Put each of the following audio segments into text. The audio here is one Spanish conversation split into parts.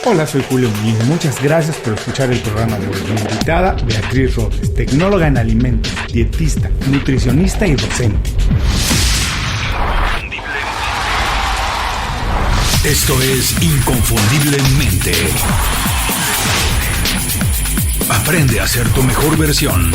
Hola, soy Julio Muñiz. Muchas gracias por escuchar el programa de hoy. Mi invitada, Beatriz Robles, tecnóloga en alimentos, dietista, nutricionista y docente. Esto es Inconfundiblemente. Aprende a ser tu mejor versión.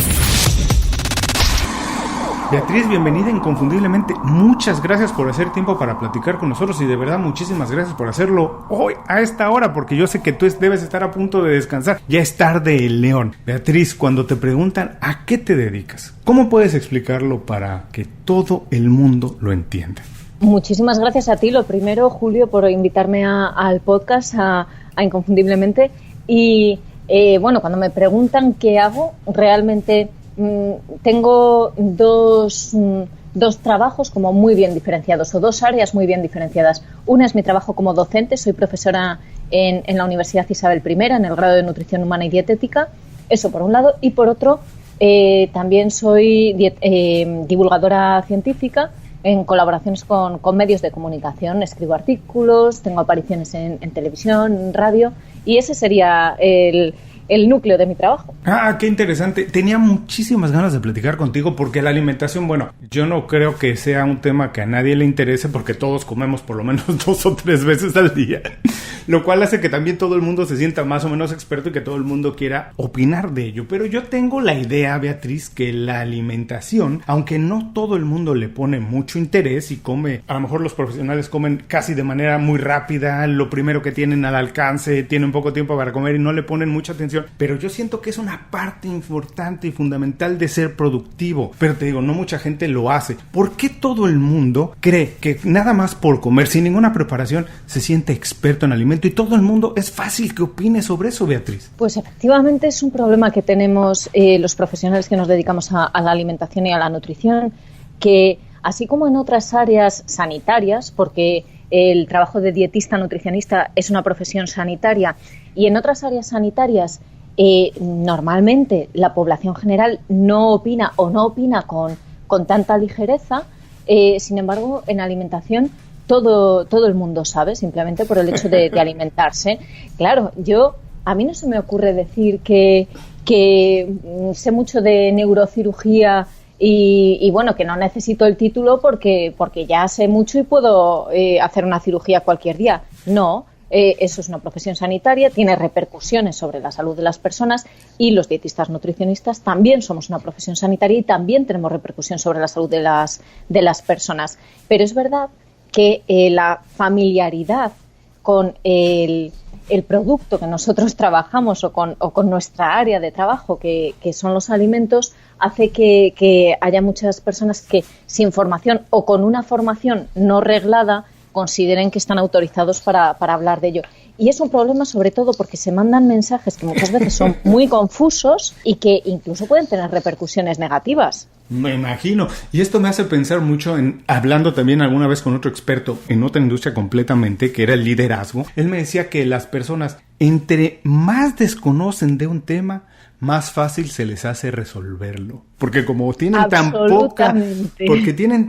Beatriz, bienvenida Inconfundiblemente. Muchas gracias por hacer tiempo para platicar con nosotros y de verdad muchísimas gracias por hacerlo hoy a esta hora, porque yo sé que tú debes estar a punto de descansar. Ya es tarde en León. Beatriz, cuando te preguntan a qué te dedicas, ¿cómo puedes explicarlo para que todo el mundo lo entienda? Muchísimas gracias a ti, lo primero, Julio, por invitarme al podcast, a Inconfundiblemente. Y bueno, cuando me preguntan qué hago, realmente tengo dos trabajos como muy bien diferenciados, o dos áreas muy bien diferenciadas. Una es mi trabajo como docente, soy profesora en la Universidad Isabel I, en el grado de Nutrición Humana y Dietética, eso por un lado, y por otro también soy divulgadora científica en colaboraciones con medios de comunicación. Escribo artículos, tengo apariciones en televisión, en radio, y ese sería el núcleo de mi trabajo. Ah, qué interesante. Tenía muchísimas ganas de platicar contigo porque la alimentación, bueno, yo no creo que sea un tema que a nadie le interese porque todos comemos por lo menos 2 o 3 veces al día, lo cual hace que también todo el mundo se sienta más o menos experto y que todo el mundo quiera opinar de ello. Pero yo tengo la idea, Beatriz, que la alimentación, aunque no todo el mundo le pone mucho interés y come, a lo mejor los profesionales comen casi de manera muy rápida, lo primero que tienen al alcance, tienen poco tiempo para comer y no le ponen mucha atención, pero yo siento que es una parte importante y fundamental de ser productivo. Pero te digo, no mucha gente lo hace. ¿Por qué todo el mundo cree que nada más por comer, sin ninguna preparación, se siente experto en alimento y todo el mundo es fácil que opine sobre eso, Beatriz? Pues efectivamente es un problema que tenemos los profesionales que nos dedicamos a la alimentación y a la nutrición, que así como en otras áreas sanitarias, porque el trabajo de dietista nutricionista es una profesión sanitaria, y en otras áreas sanitarias normalmente la población general no opina o no opina con tanta ligereza. Sin embargo, en alimentación todo el mundo sabe, simplemente por el hecho de alimentarse. Claro, a mí no se me ocurre decir que sé mucho de neurocirugía y bueno, que no necesito el título porque ya sé mucho y puedo hacer una cirugía cualquier día. No. Eso es una profesión sanitaria, tiene repercusiones sobre la salud de las personas, y los dietistas nutricionistas también somos una profesión sanitaria y también tenemos repercusión sobre la salud de las personas. Pero es verdad que la familiaridad con el producto que nosotros trabajamos o con nuestra área de trabajo, que son los alimentos, hace que haya muchas personas que sin formación o con una formación no reglada consideren que están autorizados para hablar de ello. Y es un problema sobre todo porque se mandan mensajes que muchas veces son muy confusos y que incluso pueden tener repercusiones negativas. Me imagino. Y esto me hace pensar mucho hablando también alguna vez con otro experto en otra industria completamente, que era el liderazgo. Él me decía que las personas, entre más desconocen de un tema, más fácil se les hace resolverlo. Porque como tienen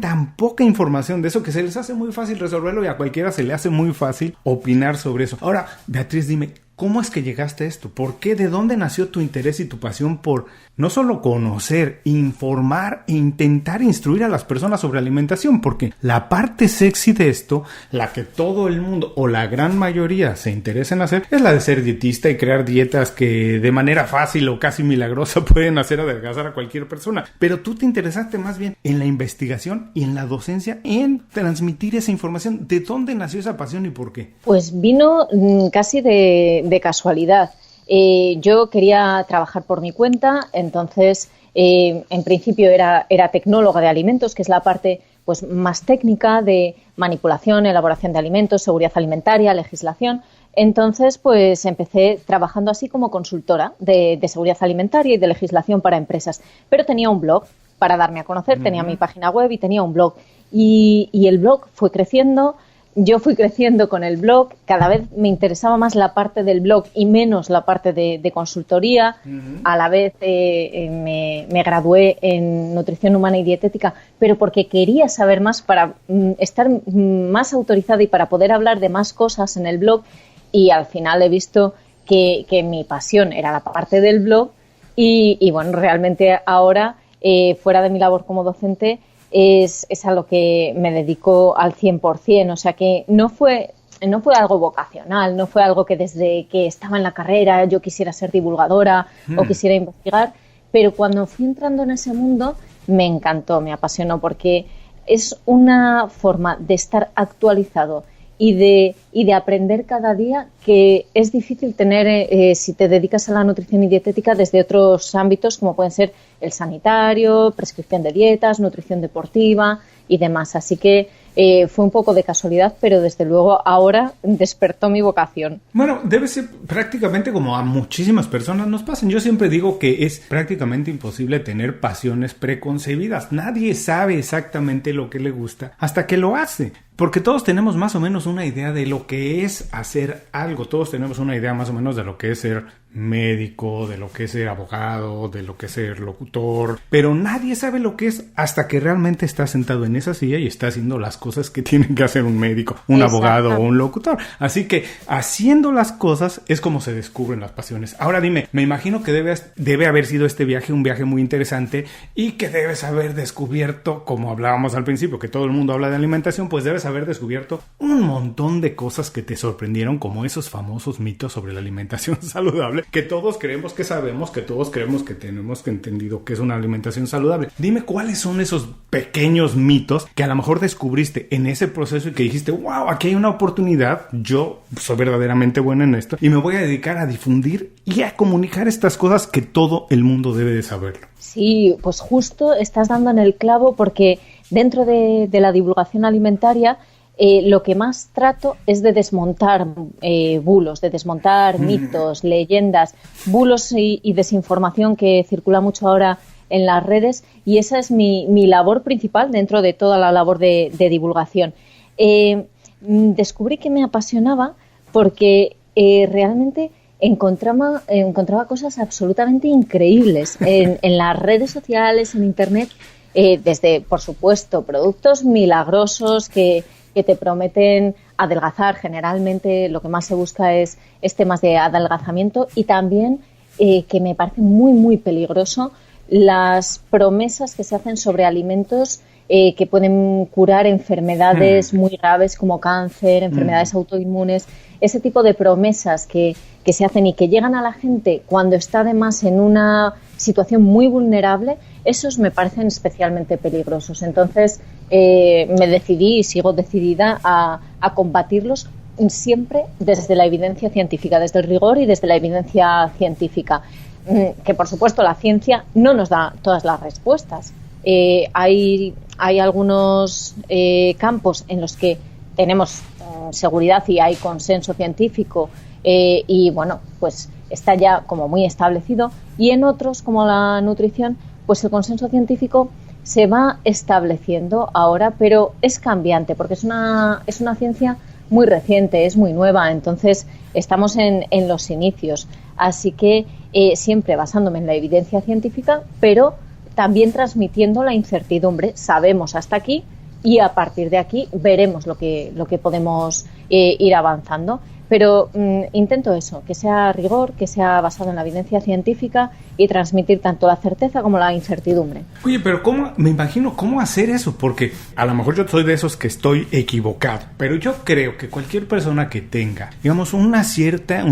tan poca información de eso, que se les hace muy fácil resolverlo y a cualquiera se le hace muy fácil opinar sobre eso. Ahora, Beatriz, dime, ¿cómo es que llegaste a esto? ¿Por qué? ¿De dónde nació tu interés y tu pasión por no solo conocer, informar e intentar instruir a las personas sobre alimentación? Porque la parte sexy de esto, la que todo el mundo o la gran mayoría se interesa en hacer, es la de ser dietista y crear dietas que de manera fácil o casi milagrosa pueden hacer adelgazar a cualquier persona. Pero tú te interesaste más bien en la investigación y en la docencia, en transmitir esa información. ¿De dónde nació esa pasión y por qué? Pues vino casi de casualidad. Yo quería trabajar por mi cuenta, entonces en principio era tecnóloga de alimentos, que es la parte pues más técnica de manipulación, elaboración de alimentos, seguridad alimentaria, legislación. Entonces pues empecé trabajando así como consultora de seguridad alimentaria y de legislación para empresas, pero tenía un blog para darme a conocer, tenía mi página web y tenía un blog, y el blog fue creciendo. Yo fui creciendo con el blog, cada vez me interesaba más la parte del blog y menos la parte de consultoría. A la vez me gradué en nutrición humana y dietética, pero porque quería saber más para estar más autorizada y para poder hablar de más cosas en el blog. y al final he visto que mi pasión era la parte del blog y bueno, realmente ahora, fuera de mi labor como docente, es a lo que me dedico al 100%, o sea que no fue algo vocacional, no fue algo que desde que estaba en la carrera yo quisiera ser divulgadora o quisiera investigar, pero cuando fui entrando en ese mundo me encantó, me apasionó, porque es una forma de estar actualizado y de aprender cada día que es difícil tener si te dedicas a la nutrición y dietética desde otros ámbitos como pueden ser el sanitario, prescripción de dietas, nutrición deportiva y demás. Así que fue un poco de casualidad, pero desde luego ahora despertó mi vocación. Bueno, debe ser prácticamente como a muchísimas personas nos pasan. Yo siempre digo que es prácticamente imposible tener pasiones preconcebidas. Nadie sabe exactamente lo que le gusta hasta que lo hace. Porque todos tenemos más o menos una idea de lo que es hacer algo. Todos tenemos una idea más o menos de lo que es ser médico, de lo que es ser abogado, de lo que es ser locutor. Pero nadie sabe lo que es hasta que realmente está sentado en esa silla y está haciendo las cosas que tienen que hacer un médico, un abogado o un locutor. Así que haciendo las cosas es como se descubren las pasiones. Ahora dime, me imagino que debe haber sido este viaje un viaje muy interesante y que debes haber descubierto, como hablábamos al principio, que todo el mundo habla de alimentación, pues debes haber descubierto un montón de cosas que te sorprendieron, como esos famosos mitos sobre la alimentación saludable, que todos creemos que sabemos, que todos creemos que tenemos que entendido que es una alimentación saludable. Dime cuáles son esos pequeños mitos que a lo mejor descubriste en ese proceso y que dijiste, wow, aquí hay una oportunidad, yo soy verdaderamente buena en esto y me voy a dedicar a difundir y a comunicar estas cosas que todo el mundo debe de saberlo. Sí, pues justo estás dando en el clavo, porque dentro de la divulgación alimentaria lo que más trato es de desmontar bulos, de desmontar mitos, leyendas, bulos y desinformación que circula mucho ahora en las redes, y esa es mi labor principal dentro de toda la labor de divulgación. Descubrí que me apasionaba porque realmente encontraba cosas absolutamente increíbles en las redes sociales, en Internet, desde, por supuesto, productos milagrosos que te prometen adelgazar. Generalmente lo que más se busca es temas de adelgazamiento, y también que me parece muy, muy peligroso las promesas que se hacen sobre alimentos que pueden curar enfermedades muy graves como cáncer, enfermedades autoinmunes. Ese tipo de promesas que se hacen y que llegan a la gente cuando está además en una situación muy vulnerable, esos me parecen especialmente peligrosos. Entonces me decidí y sigo decidida a combatirlos siempre desde la evidencia científica, desde el rigor y desde la evidencia científica. Que por supuesto la ciencia no nos da todas las respuestas. Hay algunos campos en los que tenemos seguridad y hay consenso científico y bueno, pues está ya como muy establecido, y en otros, como la nutrición, pues el consenso científico se va estableciendo ahora, pero es cambiante porque es una ciencia muy reciente, es muy nueva, entonces estamos en los inicios. Así que siempre basándome en la evidencia científica, pero también transmitiendo la incertidumbre. Sabemos hasta aquí y a partir de aquí veremos lo que podemos ir avanzando. Pero intento eso, que sea rigor, que sea basado en la evidencia científica y transmitir tanto la certeza como la incertidumbre. Oye, pero me imagino cómo hacer eso, porque a lo mejor yo soy de esos que estoy equivocado, pero yo creo que cualquier persona que tenga, digamos, un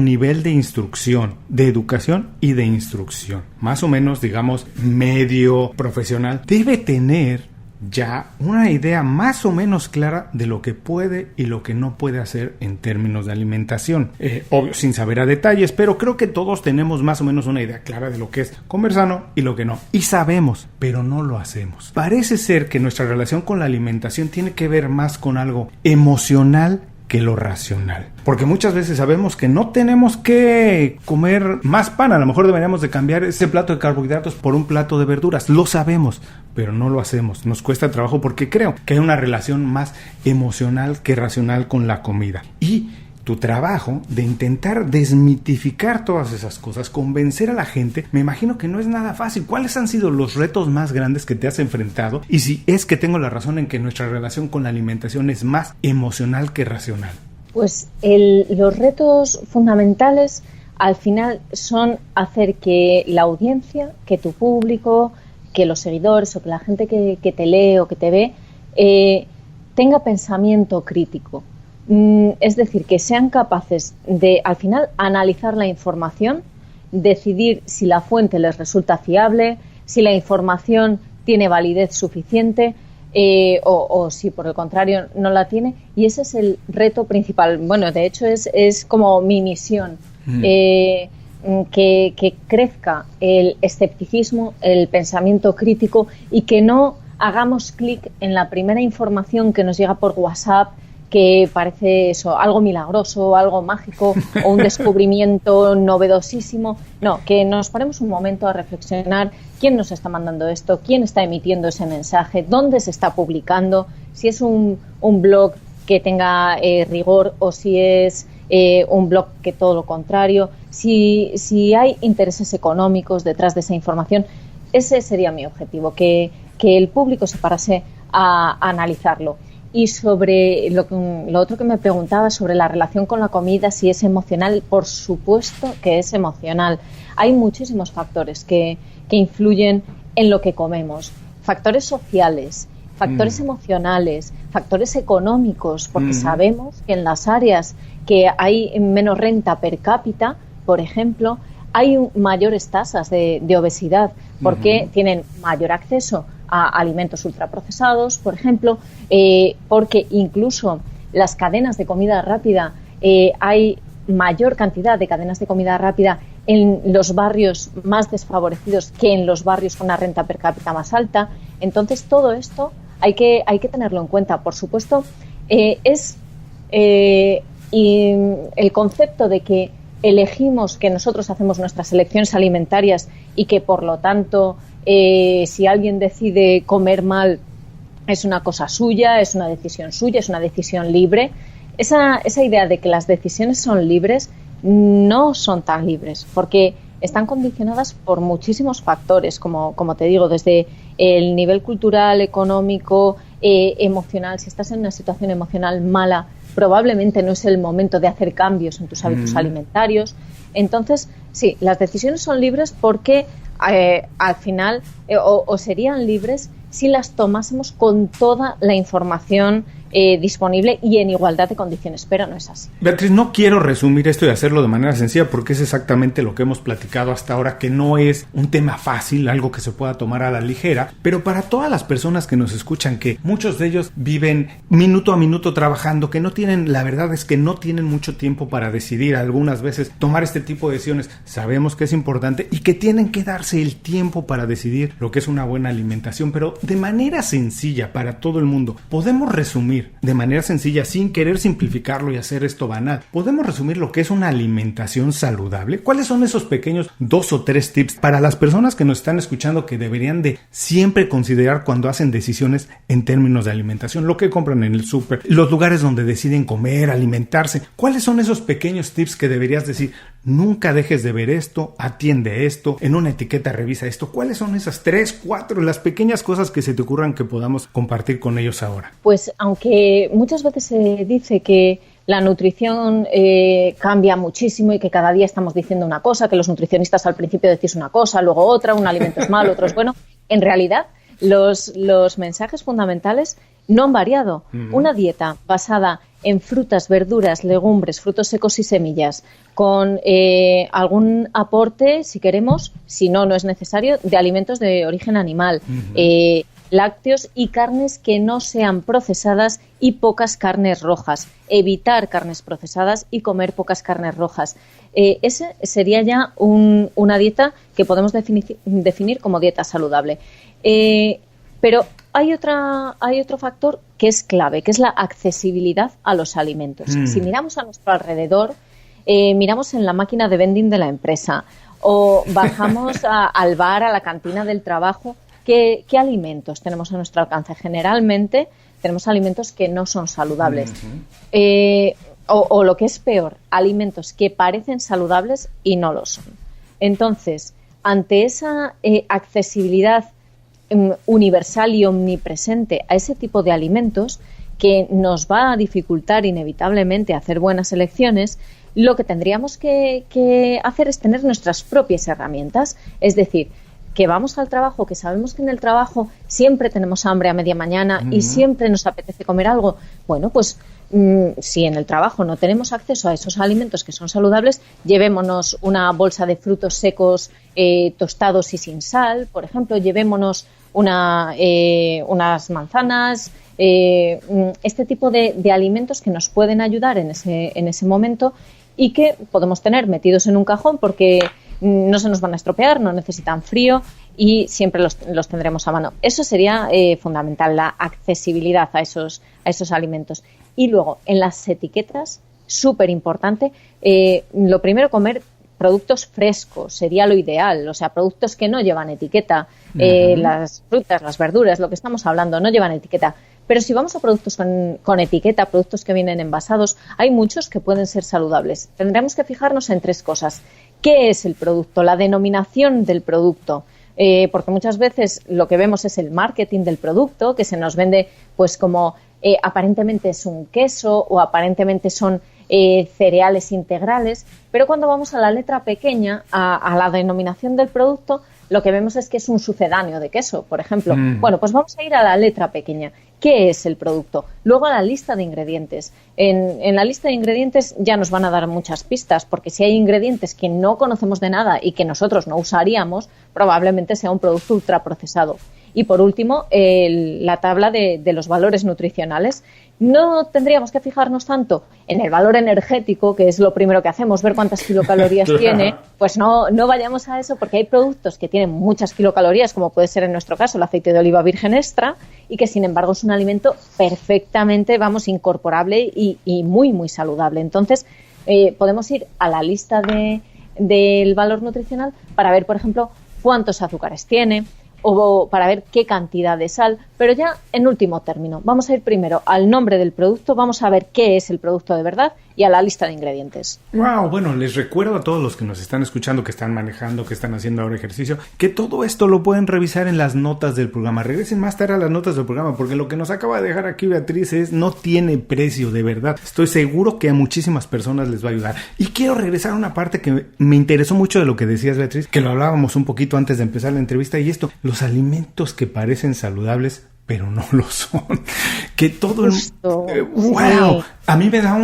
nivel de instrucción, de educación y de instrucción, más o menos, digamos, medio profesional, debe tener ya una idea más o menos clara de lo que puede y lo que no puede hacer en términos de alimentación. Obvio, sin saber a detalles, pero creo que todos tenemos más o menos una idea clara de lo que es comer sano y lo que no. Y sabemos, pero no lo hacemos. Parece ser que nuestra relación con la alimentación tiene que ver más con algo emocional que lo racional. Porque muchas veces sabemos que no tenemos que comer más pan, a lo mejor deberíamos de cambiar ese plato de carbohidratos por un plato de verduras. Lo sabemos, pero no lo hacemos. Nos cuesta trabajo porque creo que hay una relación más emocional que racional con la comida. Y tu trabajo de intentar desmitificar todas esas cosas, convencer a la gente, me imagino que no es nada fácil. ¿Cuáles han sido los retos más grandes que te has enfrentado? Y si es que tengo la razón en que nuestra relación con la alimentación es más emocional que racional. Pues los retos fundamentales al final son hacer que la audiencia, que tu público, que los seguidores o que la gente que te lee o que te ve tenga pensamiento crítico. Es decir, que sean capaces de, al final, analizar la información, decidir si la fuente les resulta fiable, si la información tiene validez suficiente o si, por el contrario, no la tiene. Y ese es el reto principal. Bueno, de hecho, es como mi misión. Que crezca el escepticismo, el pensamiento crítico y que no hagamos clic en la primera información que nos llega por WhatsApp, que parece eso, algo milagroso, algo mágico o un descubrimiento novedosísimo. No, que nos paremos un momento a reflexionar quién nos está mandando esto, quién está emitiendo ese mensaje, dónde se está publicando, si es un blog que tenga rigor o si es un blog que todo lo contrario, si hay intereses económicos detrás de esa información. Ese sería mi objetivo, que el público se parase a analizarlo. Y sobre lo otro que me preguntaba sobre la relación con la comida, si es emocional, por supuesto que es emocional. Hay muchísimos factores que influyen en lo que comemos, factores sociales, factores emocionales, factores económicos, porque sabemos que en las áreas que hay menos renta per cápita, por ejemplo, hay mayores tasas de obesidad, porque tienen mayor acceso a alimentos ultraprocesados, por ejemplo, porque incluso las cadenas de comida rápida, hay mayor cantidad de cadenas de comida rápida en los barrios más desfavorecidos que en los barrios con una renta per cápita más alta. Entonces, todo esto hay que tenerlo en cuenta. Por supuesto, y el concepto de que elegimos, que nosotros hacemos nuestras elecciones alimentarias y que, por lo tanto, si alguien decide comer mal, es una cosa suya, es una decisión libre. Esa idea de que las decisiones son libres no son tan libres, porque están condicionadas por muchísimos factores, como te digo, desde el nivel cultural, económico, emocional. Si estás en una situación emocional mala, probablemente no es el momento de hacer cambios en tus hábitos alimentarios. Entonces, sí, las decisiones son libres porque al final o serían libres si las tomásemos con toda la información disponible y en igualdad de condiciones, pero no es así. Beatriz, no quiero resumir esto y hacerlo de manera sencilla porque es exactamente lo que hemos platicado hasta ahora, que no es un tema fácil, algo que se pueda tomar a la ligera, pero para todas las personas que nos escuchan, que muchos de ellos viven minuto a minuto trabajando, que no tienen, la verdad es que no tienen mucho tiempo para decidir algunas veces tomar este tipo de decisiones, sabemos que es importante y que tienen que darse el tiempo para decidir lo que es una buena alimentación, pero de manera sencilla para todo el mundo. Podemos resumir de manera sencilla, sin querer simplificarlo y hacer esto banal, podemos resumir lo que es una alimentación saludable. ¿Cuáles son esos pequeños 2 o 3 tips para las personas que nos están escuchando que deberían de siempre considerar cuando hacen decisiones en términos de alimentación? Lo que compran en el súper, los lugares donde deciden comer, alimentarse. ¿Cuáles son esos pequeños tips que deberías decir? Nunca dejes de ver esto, atiende esto, en una etiqueta revisa esto. ¿Cuáles son esas 3, 4, las pequeñas cosas que se te ocurran que podamos compartir con ellos ahora? Pues aunque muchas veces se dice que la nutrición cambia muchísimo y que cada día estamos diciendo una cosa, que los nutricionistas al principio decís una cosa, luego otra, un alimento es malo, otro es bueno, en realidad los mensajes fundamentales no han variado. Una dieta basada en frutas, verduras, legumbres, frutos secos y semillas, con algún aporte, si queremos, si no, no es necesario, de alimentos de origen animal, lácteos y carnes que no sean procesadas y pocas carnes rojas. Evitar carnes procesadas y comer pocas carnes rojas. Ese sería ya una dieta que podemos definir como dieta saludable. Pero hay otro factor que es clave, que es la accesibilidad a los alimentos. Si miramos a nuestro alrededor, miramos en la máquina de vending de la empresa o bajamos al bar, a la cantina del trabajo, ¿qué alimentos tenemos a nuestro alcance? Generalmente tenemos alimentos que no son saludables. O lo que es peor, alimentos que parecen saludables y no lo son. Entonces, ante esa accesibilidad universal y omnipresente a ese tipo de alimentos, que nos va a dificultar inevitablemente hacer buenas elecciones, lo que tendríamos que hacer es tener nuestras propias herramientas. Es decir, que vamos al trabajo, que sabemos que en el trabajo siempre tenemos hambre a media mañana y siempre nos apetece comer algo. Bueno, pues si en el trabajo no tenemos acceso a esos alimentos que son saludables, llevémonos una bolsa de frutos secos tostados y sin sal, por ejemplo, llevémonos unas manzanas, este tipo de alimentos que nos pueden ayudar en ese momento y que podemos tener metidos en un cajón porque no se nos van a estropear, no necesitan frío y siempre los tendremos a mano. Eso sería fundamental, la accesibilidad a esos alimentos. Y luego, en las etiquetas, súper importante, lo primero, comer productos frescos, sería lo ideal, o sea, productos que no llevan etiqueta, las frutas, las verduras, lo que estamos hablando, no llevan etiqueta. Pero si vamos a productos con etiqueta, productos que vienen envasados, hay muchos que pueden ser saludables. Tendremos que fijarnos en 3 cosas. ¿Qué es el producto? La denominación del producto. Porque muchas veces lo que vemos es el marketing del producto, que se nos vende pues como aparentemente es un queso o aparentemente son cereales integrales, pero cuando vamos a la letra pequeña, a la denominación del producto, lo que vemos es que es un sucedáneo de queso, por ejemplo. Bueno, pues vamos a ir a la letra pequeña. ¿Qué es el producto? Luego a la lista de ingredientes. En la lista de ingredientes ya nos van a dar muchas pistas, porque si hay ingredientes que no conocemos de nada y que nosotros no usaríamos, probablemente sea un producto ultraprocesado. Y por último, la tabla de los valores nutricionales. No tendríamos que fijarnos tanto en el valor energético, que es lo primero que hacemos, ver cuántas kilocalorías tiene. Pues no vayamos a eso, porque hay productos que tienen muchas kilocalorías, como puede ser en nuestro caso el aceite de oliva virgen extra, y que sin embargo es un alimento perfectamente, incorporable y muy, muy saludable. Entonces, podemos ir a la lista del valor nutricional para ver, por ejemplo, cuántos azúcares tiene, o para ver qué cantidad de sal, pero ya en último término. Vamos a ir primero al nombre del producto, vamos a ver qué es el producto de verdad y a la lista de ingredientes. Wow, bueno, les recuerdo a todos los que nos están escuchando, que están manejando, que están haciendo ahora ejercicio, que todo esto lo pueden revisar en las notas del programa. Regresen más tarde a las notas del programa, porque lo que nos acaba de dejar aquí Beatriz no tiene precio, de verdad. Estoy seguro que a muchísimas personas les va a ayudar. Y quiero regresar a una parte que me interesó mucho de lo que decías, Beatriz, que lo hablábamos un poquito antes de empezar la entrevista, y esto, los alimentos que parecen saludables pero no lo son. Que todo ¡wow! A mí me da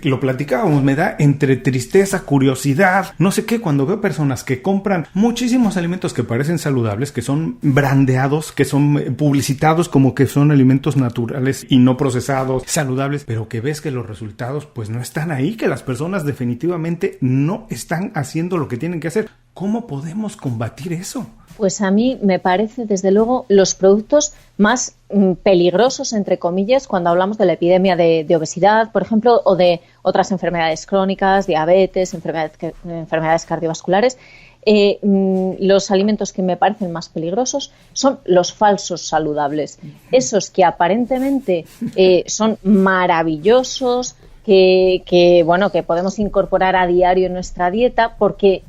lo platicábamos, me da entre tristeza, curiosidad, no sé qué, cuando veo personas que compran muchísimos alimentos que parecen saludables, que son brandeados, que son publicitados como que son alimentos naturales y no procesados, saludables, pero que ves que los resultados pues no están ahí, que las personas definitivamente no están haciendo lo que tienen que hacer. ¿Cómo podemos combatir eso? Pues a mí me parece, desde luego, los productos más peligrosos, entre comillas, cuando hablamos de la epidemia de obesidad, por ejemplo, o de otras enfermedades crónicas, diabetes, enfermedades cardiovasculares. Los alimentos que me parecen más peligrosos son los falsos saludables. Esos que aparentemente son maravillosos, que podemos incorporar a diario en nuestra dieta porque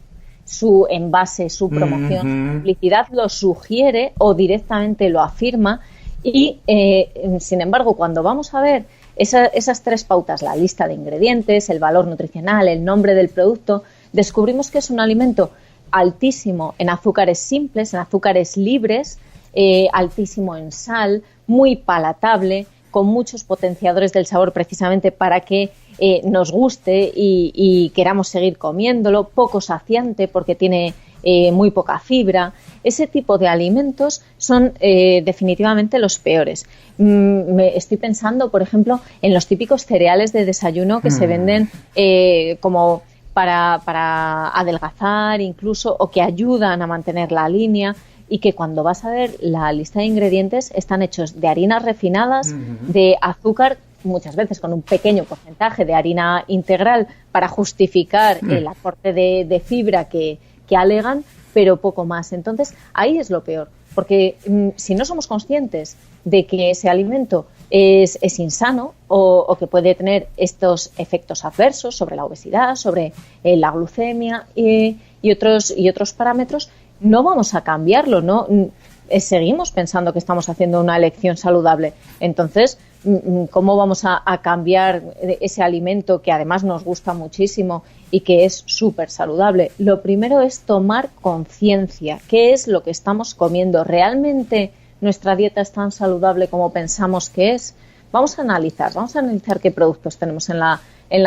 su envase, su promoción, su publicidad lo sugiere o directamente lo afirma y, sin embargo, cuando vamos a ver esas 3 pautas, la lista de ingredientes, el valor nutricional, el nombre del producto, descubrimos que es un alimento altísimo en azúcares simples, en azúcares libres, altísimo en sal, muy palatable, con muchos potenciadores del sabor precisamente para que nos guste y queramos seguir comiéndolo, poco saciante porque tiene muy poca fibra. Ese tipo de alimentos son definitivamente los peores. Estoy pensando, por ejemplo, en los típicos cereales de desayuno que se venden como para adelgazar incluso, o que ayudan a mantener la línea, y que cuando vas a ver la lista de ingredientes están hechos de harinas refinadas, de azúcar, muchas veces con un pequeño porcentaje de harina integral para justificar el aporte de fibra que alegan, pero poco más. Entonces, ahí es lo peor, porque si no somos conscientes de que ese alimento es insano o que puede tener estos efectos adversos sobre la obesidad, sobre la glucemia y otros parámetros, no vamos a cambiarlo, ¿no? Seguimos pensando que estamos haciendo una elección saludable. Entonces, cómo vamos a cambiar ese alimento que además nos gusta muchísimo y que es súper saludable. Lo primero es tomar conciencia. ¿Qué es lo que estamos comiendo? ¿Realmente nuestra dieta es tan saludable como pensamos que es? Vamos a analizar qué productos tenemos en la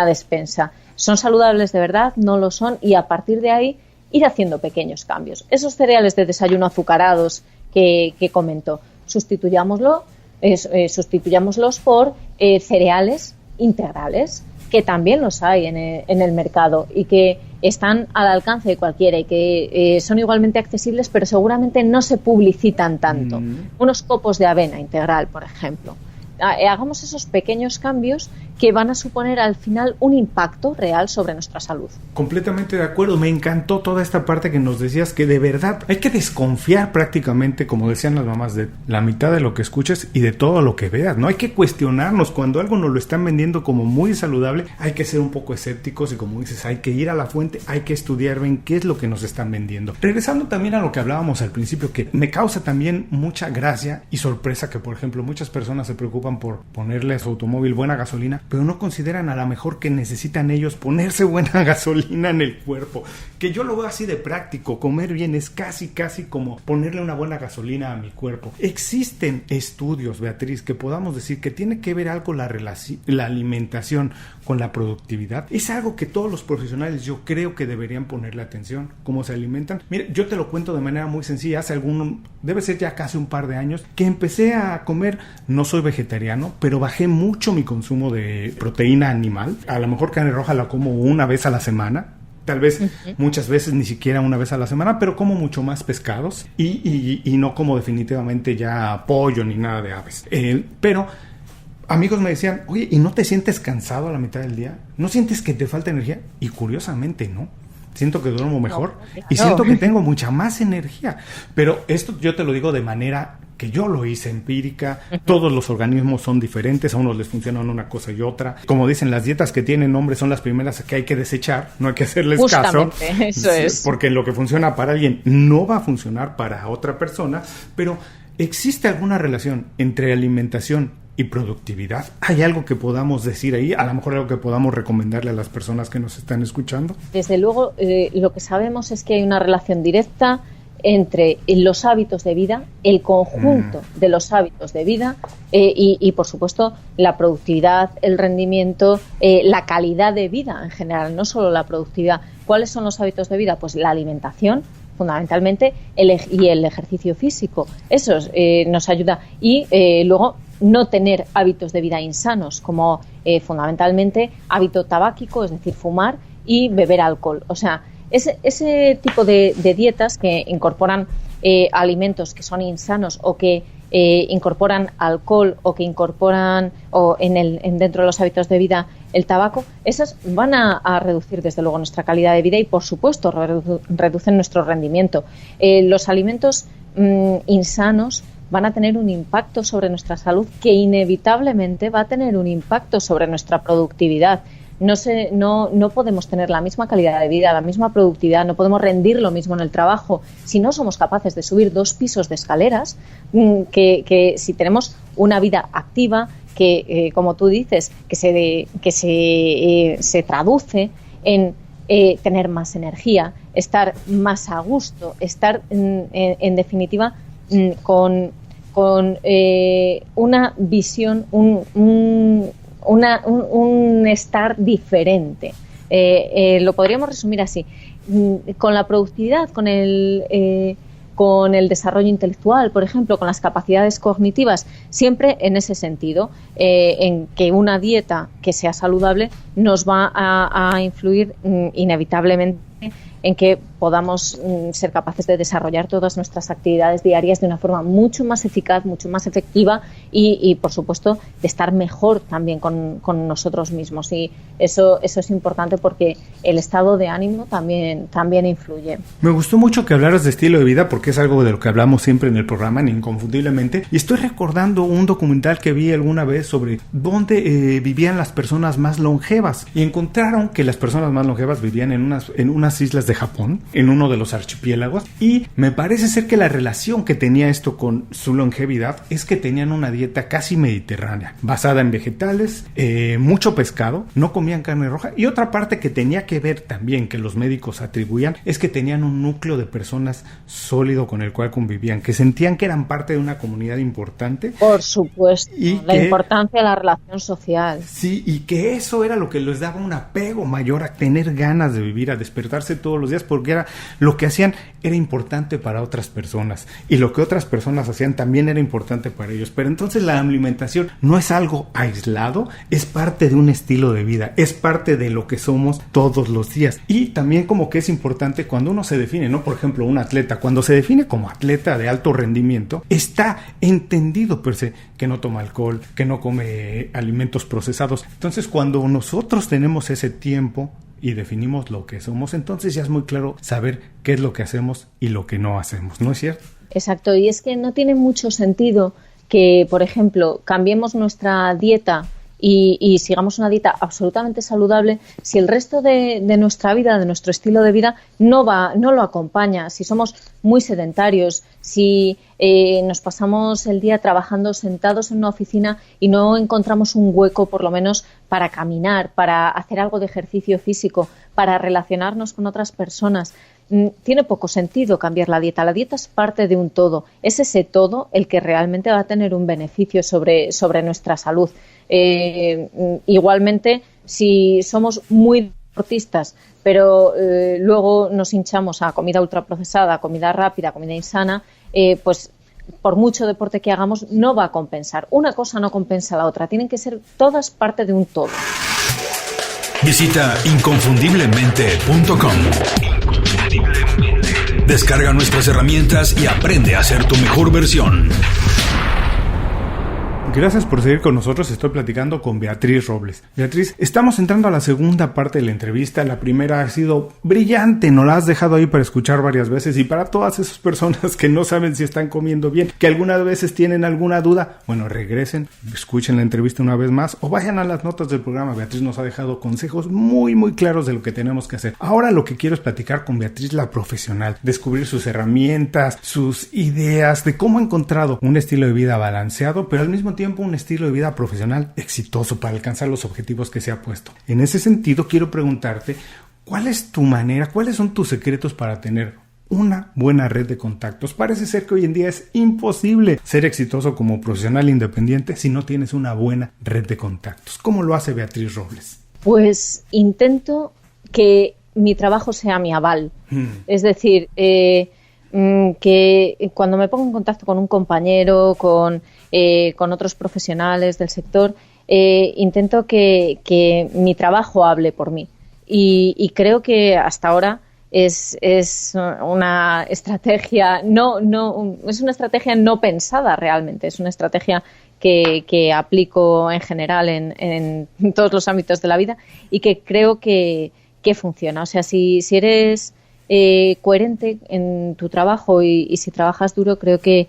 despensa. ¿Son saludables de verdad? ¿No lo son? Y a partir de ahí ir haciendo pequeños cambios. Esos cereales de desayuno azucarados que comento, sustituyámoslos por cereales integrales, que también los hay en el mercado y que están al alcance de cualquiera y que son igualmente accesibles, pero seguramente no se publicitan tanto. Unos copos de avena integral, por ejemplo. Hagamos esos pequeños cambios que van a suponer al final un impacto real sobre nuestra salud. Completamente de acuerdo. Me encantó toda esta parte que nos decías, que de verdad hay que desconfiar prácticamente, como decían las mamás, de la mitad de lo que escuches y de todo lo que veas. No hay que cuestionarnos. Cuando algo nos lo están vendiendo como muy saludable, hay que ser un poco escépticos y, como dices, hay que ir a la fuente, hay que estudiar bien qué es lo que nos están vendiendo. Regresando también a lo que hablábamos al principio, que me causa también mucha gracia y sorpresa que, por ejemplo, muchas personas se preocupan por ponerle a su automóvil buena gasolina, pero no consideran a lo mejor que necesitan ellos ponerse buena gasolina en el cuerpo. Que yo lo veo así de práctico. Comer bien es casi como ponerle una buena gasolina a mi cuerpo. Existen estudios, Beatriz, que podamos decir que tiene que ver algo la alimentación con la productividad. Es algo que todos los profesionales yo creo que deberían ponerle atención, cómo se alimentan. Mira, yo te lo cuento de manera muy sencilla. Debe ser ya casi un par de años que empecé a comer. No soy vegetariano, pero bajé mucho mi consumo de proteína animal. A lo mejor carne roja la como una vez a la semana. Tal vez muchas veces ni siquiera una vez a la semana, pero como mucho más pescados y no como definitivamente ya pollo ni nada de aves. Pero amigos me decían, oye, ¿y no te sientes cansado a la mitad del día? ¿No sientes que te falta energía? Y curiosamente, ¿no? Siento que duermo mejor y siento que tengo mucha más energía. Pero esto yo te lo digo de manera que yo lo hice empírica. Todos los organismos son diferentes, a unos les funcionan una cosa y otra. Como dicen, las dietas que tienen nombre son las primeras que hay que desechar, no hay que hacerles caso. Eso es. Porque lo que funciona para alguien no va a funcionar para otra persona. Pero ¿existe alguna relación entre alimentación y productividad? ¿Hay algo que podamos decir ahí? A lo mejor algo que podamos recomendarle a las personas que nos están escuchando. Desde luego, lo que sabemos es que hay una relación directa entre los hábitos de vida, el conjunto de los hábitos de vida y, por supuesto, la productividad, el rendimiento, la calidad de vida en general, no solo la productividad. ¿Cuáles son los hábitos de vida? Pues la alimentación, fundamentalmente, y el ejercicio físico. Eso nos ayuda. Y luego, no tener hábitos de vida insanos, como fundamentalmente hábito tabáquico, es decir, fumar y beber alcohol. O sea, ese tipo de dietas que incorporan alimentos que son insanos o que incorporan alcohol o que incorporan dentro de los hábitos de vida el tabaco, esas van a reducir desde luego nuestra calidad de vida y, por supuesto, reducen nuestro rendimiento. Los alimentos insanos van a tener un impacto sobre nuestra salud que inevitablemente va a tener un impacto sobre nuestra productividad. No podemos tener la misma calidad de vida, la misma productividad, no podemos rendir lo mismo en el trabajo si no somos capaces de subir 2 pisos de escaleras, que si tenemos una vida activa que, como tú dices, que se traduce en tener más energía, estar más a gusto, estar en definitiva con una visión, un estar diferente. Lo podríamos resumir así. Con la productividad, con el desarrollo intelectual, por ejemplo, con las capacidades cognitivas, siempre en ese sentido, en que una dieta que sea saludable nos va a influir inevitablemente en que podamos ser capaces de desarrollar todas nuestras actividades diarias de una forma mucho más eficaz, mucho más efectiva y por supuesto, de estar mejor también con nosotros mismos. Y eso es importante porque el estado de ánimo también influye. Me gustó mucho que hablaras de estilo de vida porque es algo de lo que hablamos siempre en el programa, en Inconfundiblemente. Y estoy recordando un documental que vi alguna vez sobre dónde vivían las personas más longevas. Y encontraron que las personas más longevas vivían en unas unas islas de Japón, en uno de los archipiélagos, y me parece ser que la relación que tenía esto con su longevidad es que tenían una dieta casi mediterránea, basada en vegetales, mucho pescado, no comían carne roja, y otra parte que tenía que ver también, que los médicos atribuían, es que tenían un núcleo de personas sólido con el cual convivían, que sentían que eran parte de una comunidad importante. Por supuesto, y la importancia de la relación social. Sí, y que eso era lo que les daba un apego mayor a tener ganas de vivir, a despertarse todos los días, porque era lo que hacían era importante para otras personas, y lo que otras personas hacían también era importante para ellos. Pero entonces la alimentación no es algo aislado, es parte de un estilo de vida, es parte de lo que somos todos los días. Y también como que es importante cuando uno se define, ¿no? Por ejemplo, un atleta, cuando se define como atleta de alto rendimiento, está entendido per se que no toma alcohol, que no come alimentos procesados. Entonces, cuando nosotros tenemos ese tiempo y definimos lo que somos, entonces ya es muy claro saber qué es lo que hacemos y lo que no hacemos, ¿no es cierto? Exacto, y es que no tiene mucho sentido que, por ejemplo, cambiemos nuestra dieta y sigamos una dieta absolutamente saludable si el resto de nuestra vida, de nuestro estilo de vida, no lo acompaña. Si somos muy sedentarios, si nos pasamos el día trabajando sentados en una oficina y no encontramos un hueco, por lo menos, para caminar, para hacer algo de ejercicio físico, para relacionarnos con otras personas, tiene poco sentido cambiar la dieta. La dieta es parte de un todo. Es ese todo el que realmente va a tener un beneficio sobre nuestra salud. Igualmente, si somos muy deportistas, pero luego nos hinchamos a comida ultraprocesada, comida rápida, comida insana, pues por mucho deporte que hagamos no va a compensar. Una cosa no compensa la otra. Tienen que ser todas parte de un todo. Visita inconfundiblemente.com. Descarga nuestras herramientas y aprende a ser tu mejor versión. Gracias por seguir con nosotros. Estoy platicando con Beatriz Robles. Beatriz, estamos entrando a la segunda parte de la entrevista. La primera ha sido brillante, nos la has dejado ahí para escuchar varias veces, y para todas esas personas que no saben si están comiendo bien, que algunas veces tienen alguna duda, bueno, regresen, escuchen la entrevista una vez más o vayan a las notas del programa. Beatriz nos ha dejado consejos muy muy claros de lo que tenemos que hacer. Ahora lo que quiero es platicar con Beatriz, la profesional, descubrir sus herramientas, sus ideas de cómo ha encontrado un estilo de vida balanceado, pero al mismo tiempo un estilo de vida profesional exitoso para alcanzar los objetivos que se ha puesto. En ese sentido, quiero preguntarte, ¿cuál es tu manera, cuáles son tus secretos para tener una buena red de contactos? Parece ser que hoy en día es imposible ser exitoso como profesional independiente si no tienes una buena red de contactos. ¿Cómo lo hace Beatriz Robles? Pues intento que mi trabajo sea mi aval. Es decir, que cuando me pongo en contacto con un compañero, con otros profesionales del sector, intento que mi trabajo hable por mí. Y creo que hasta ahora es una estrategia es una estrategia no pensada realmente, es una estrategia que aplico en general en todos los ámbitos de la vida y que creo que funciona. O sea, si eres coherente en tu trabajo y si trabajas duro, creo que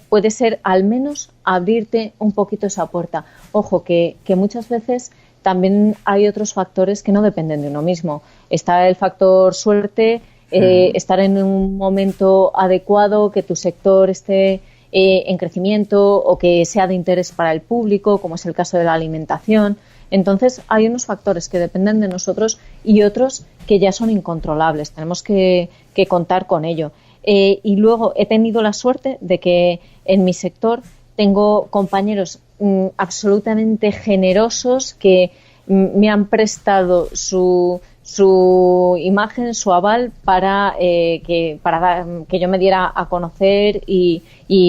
puede ser al menos abrirte un poquito esa puerta. Ojo, que muchas veces también hay otros factores que no dependen de uno mismo. Está el factor suerte, estar en un momento adecuado, que tu sector esté en crecimiento o que sea de interés para el público, como es el caso de la alimentación. Entonces, hay unos factores que dependen de nosotros y otros que ya son incontrolables. Tenemos que contar con ello. Y luego he tenido la suerte de que en mi sector tengo compañeros absolutamente generosos que me han prestado su imagen, su aval para que yo me diera a conocer y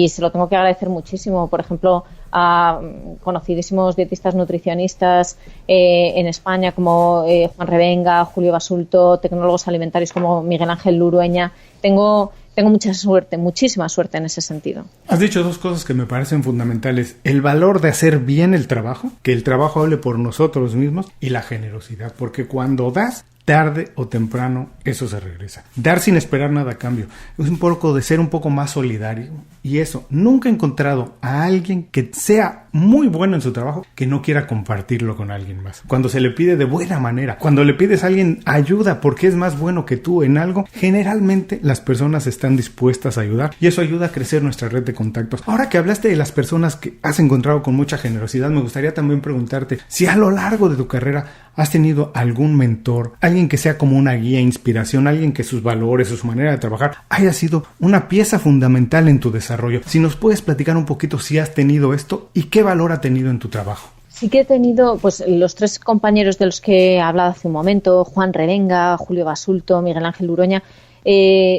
se lo tengo que agradecer muchísimo. Por ejemplo, a conocidísimos dietistas nutricionistas en España como Juan Revenga, Julio Basulto, tecnólogos alimentarios como Miguel Ángel Lurueña. Tengo mucha suerte, muchísima suerte en ese sentido. Has dicho dos cosas que me parecen fundamentales: el valor de hacer bien el trabajo, que el trabajo hable por nosotros mismos, y la generosidad, porque cuando das, tarde o temprano eso se regresa. Dar sin esperar nada a cambio es un poco de ser un poco más solidario, y eso, nunca he encontrado a alguien que sea muy bueno en su trabajo que no quiera compartirlo con alguien más. Cuando se le pide de buena manera, cuando le pides a alguien ayuda porque es más bueno que tú en algo, generalmente las personas están dispuestas a ayudar y eso ayuda a crecer nuestra red de contactos. Ahora que hablaste de las personas que has encontrado con mucha generosidad, me gustaría también preguntarte si a lo largo de tu carrera has tenido algún mentor, alguien que sea como una guía, inspiración, alguien que sus valores o su manera de trabajar haya sido una pieza fundamental en tu desarrollo. Si nos puedes platicar un poquito si has tenido esto y qué valor ha tenido en tu trabajo. Sí que he tenido, pues, los 3 compañeros de los que he hablado hace un momento, Juan Revenga, Julio Basulto, Miguel Ángel Uroña,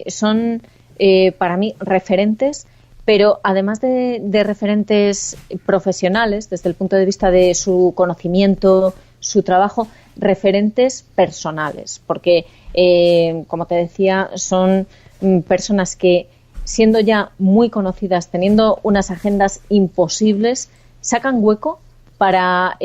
son para mí referentes, pero además de referentes profesionales, desde el punto de vista de su conocimiento, su trabajo, referentes personales, porque, como te decía, son personas que, siendo ya muy conocidas, teniendo unas agendas imposibles, sacan hueco para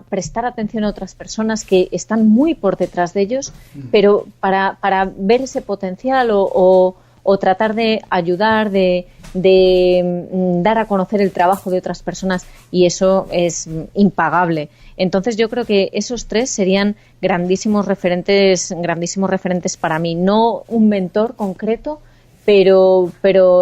prestar atención a otras personas que están muy por detrás de ellos, pero para ver ese potencial o tratar de ayudar, de dar a conocer el trabajo de otras personas, y eso es impagable. Entonces yo creo que esos 3 serían grandísimos referentes para mí. No un mentor concreto, pero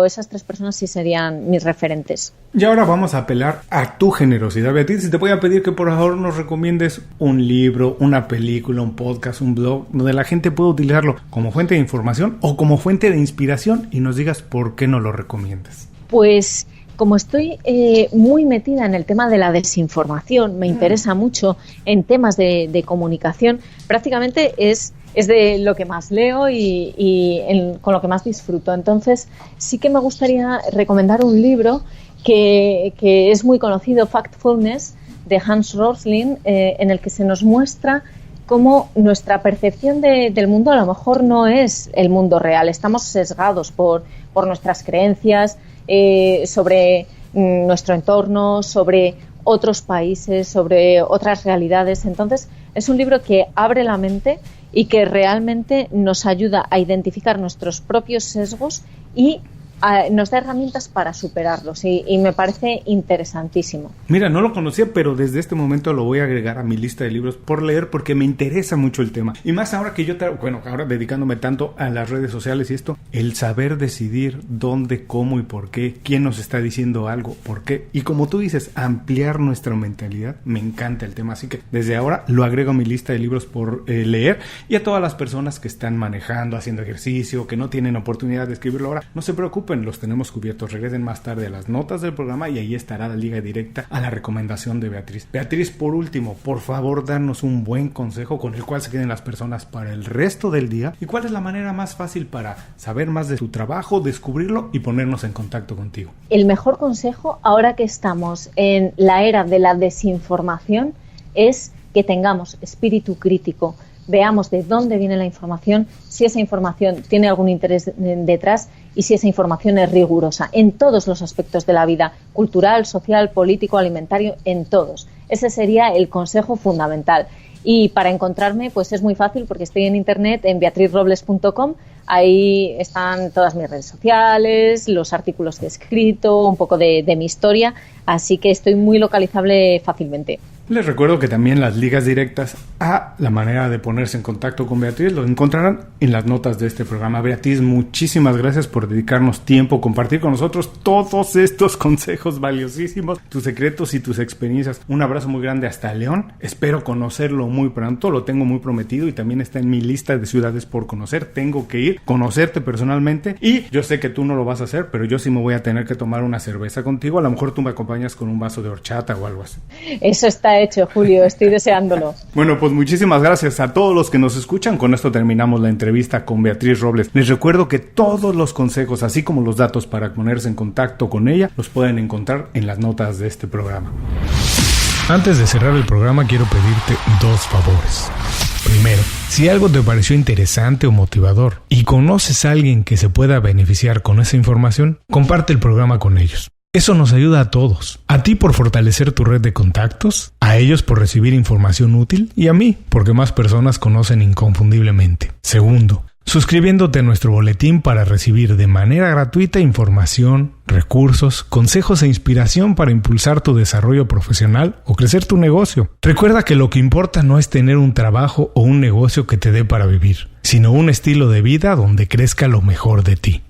esas 3 personas sí serían mis referentes. Y ahora vamos a apelar a tu generosidad, Beatriz. Si te voy a pedir que por favor nos recomiendes un libro, una película, un podcast, un blog, donde la gente pueda utilizarlo como fuente de información o como fuente de inspiración, y nos digas por qué no lo recomiendas. Pues como estoy muy metida en el tema de la desinformación, me interesa mucho en temas de comunicación, prácticamente es de lo que más leo y con lo que más disfruto. Entonces sí que me gustaría recomendar un libro que es muy conocido, Factfulness, de Hans Rosling, en el que se nos muestra cómo nuestra percepción del mundo a lo mejor no es el mundo real. Estamos sesgados por nuestras creencias sobre nuestro entorno, sobre otros países, sobre otras realidades. Entonces, es un libro que abre la mente y que realmente nos ayuda a identificar nuestros propios sesgos y nos da herramientas para superarlos, y me parece interesantísimo. Mira, no lo conocía, pero desde este momento lo voy a agregar a mi lista de libros por leer porque me interesa mucho el tema. Y más ahora que ahora dedicándome tanto a las redes sociales y esto, el saber decidir dónde, cómo y por qué, quién nos está diciendo algo, por qué. Y como tú dices, ampliar nuestra mentalidad, me encanta el tema. Así que desde ahora lo agrego a mi lista de libros por leer, y a todas las personas que están manejando, haciendo ejercicio, que no tienen oportunidad de escribirlo ahora, no se preocupen, los tenemos cubiertos. Regresen más tarde a las notas del programa y ahí estará la liga directa a la recomendación de Beatriz. Beatriz, por último, por favor, darnos un buen consejo con el cual se queden las personas para el resto del día, y cuál es la manera más fácil para saber más de tu trabajo, descubrirlo y ponernos en contacto contigo. El mejor consejo, ahora que estamos en la era de la desinformación, es que tengamos espíritu crítico, veamos de dónde viene la información, si esa información tiene algún interés detrás y si esa información es rigurosa en todos los aspectos de la vida, cultural, social, político, alimentario, en todos. Ese sería el consejo fundamental. Y para encontrarme, pues es muy fácil, porque estoy en internet, en beatrizrobles.com. Ahí están todas mis redes sociales, los artículos que he escrito, un poco de mi historia, así que estoy muy localizable fácilmente. Les recuerdo que también las ligas directas a la manera de ponerse en contacto con Beatriz lo encontrarán en las notas de este programa. Beatriz, muchísimas gracias por dedicarnos tiempo, compartir con nosotros todos estos consejos valiosísimos, tus secretos y tus experiencias. Un abrazo muy grande hasta León. Espero conocerlo muy pronto, lo tengo muy prometido y también está en mi lista de ciudades por conocer. Tengo que ir, conocerte personalmente, y yo sé que tú no lo vas a hacer, pero yo sí me voy a tener que tomar una cerveza contigo. A lo mejor tú me acompañas con un vaso de horchata o algo así. Eso está hecho, Julio, estoy deseándolo. Bueno, pues muchísimas gracias a todos los que nos escuchan. Con esto terminamos la entrevista con Beatriz Robles. Les recuerdo que todos los consejos, así como los datos para ponerse en contacto con ella, los pueden encontrar en las notas de este programa. Antes de cerrar el programa, quiero pedirte 2 favores. Primero, si algo te pareció interesante o motivador y conoces a alguien que se pueda beneficiar con esa información, comparte el programa con ellos. Eso nos ayuda a todos. A ti por fortalecer tu red de contactos, a ellos por recibir información útil y a mí porque más personas conocen inconfundiblemente. Segundo, suscribiéndote a nuestro boletín para recibir de manera gratuita información, recursos, consejos e inspiración para impulsar tu desarrollo profesional o crecer tu negocio. Recuerda que lo que importa no es tener un trabajo o un negocio que te dé para vivir, sino un estilo de vida donde crezca lo mejor de ti.